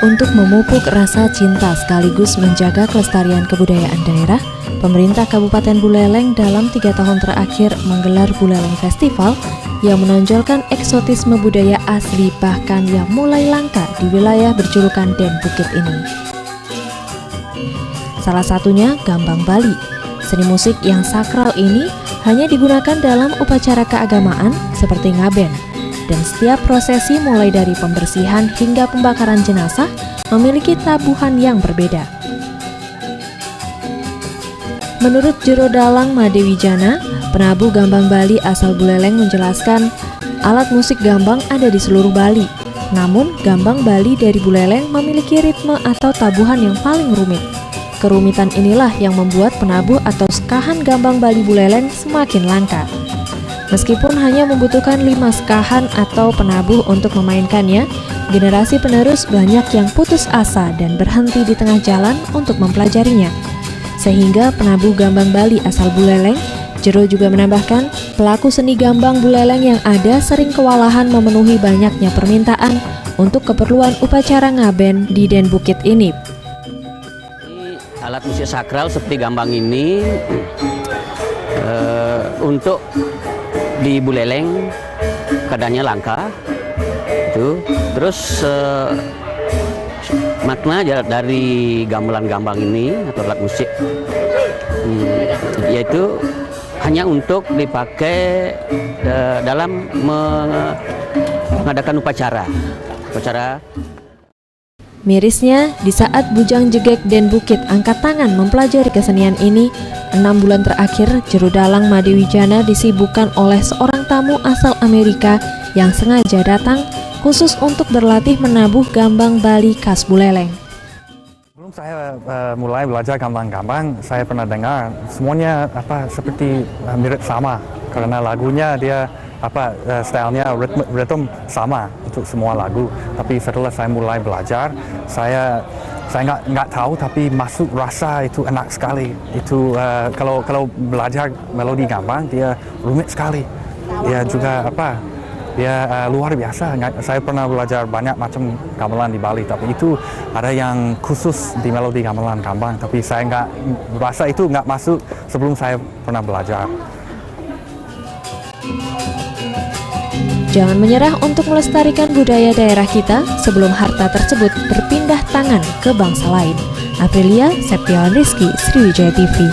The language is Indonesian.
Untuk memupuk rasa cinta sekaligus menjaga kelestarian kebudayaan daerah, pemerintah Kabupaten Buleleng dalam 3 tahun terakhir menggelar Buleleng Festival yang menonjolkan eksotisme budaya asli bahkan yang mulai langka di wilayah berjulukan Den Bukit ini. Salah satunya Gambang Bali. Seni musik yang sakral ini hanya digunakan dalam upacara keagamaan seperti ngaben. Dan setiap prosesi mulai dari pembersihan hingga pembakaran jenazah memiliki tabuhan yang berbeda. Menurut Jero Dalang Madewijana, penabuh Gambang Bali asal Buleleng menjelaskan alat musik gambang ada di seluruh Bali. Namun, Gambang Bali dari Buleleng memiliki ritme atau tabuhan yang paling rumit. Kerumitan inilah yang membuat penabuh atau sekahan Gambang Bali Buleleng semakin langka. Meskipun hanya membutuhkan 5 sekahan atau penabuh untuk memainkannya, generasi penerus banyak yang putus asa dan berhenti di tengah jalan untuk mempelajarinya. Sehingga penabuh Gambang Bali asal Buleleng, Jero juga menambahkan, pelaku seni gambang Buleleng yang ada sering kewalahan memenuhi banyaknya permintaan untuk keperluan upacara ngaben di Den Bukit ini. Alat musik sakral seperti gambang ini untuk di Buleleng keadaannya langka itu. Terus makna dari gamelan gambang ini atau alat musik yaitu hanya untuk dipakai dalam mengadakan upacara. Mirisnya, di saat Bujang Jegek Den Bukit angkat tangan mempelajari kesenian ini, 6 bulan terakhir Jero Dalang Madewijana disibukkan oleh seorang tamu asal Amerika yang sengaja datang khusus untuk berlatih menabuh gambang Bali khas Buleleng. Sebelum saya mulai belajar gambang-gambang, saya pernah dengar semuanya seperti mirip sama karena lagunya dia stylenya ritme sama untuk semua lagu. Tapi setelah saya mulai belajar, saya nggak tahu, tapi masuk rasa itu enak sekali. Itu kalau belajar melodi gambang dia rumit sekali. Dia juga dia luar biasa. Saya pernah belajar banyak macam gamelan di Bali, tapi itu ada yang khusus di melodi gamelan gambang. Tapi saya nggak rasa itu nggak masuk sebelum saya pernah belajar. Jangan menyerah untuk melestarikan budaya daerah kita sebelum harta tersebut berpindah tangan ke bangsa lain. Aprilia Septiawan Rizky, Sriwijaya TV.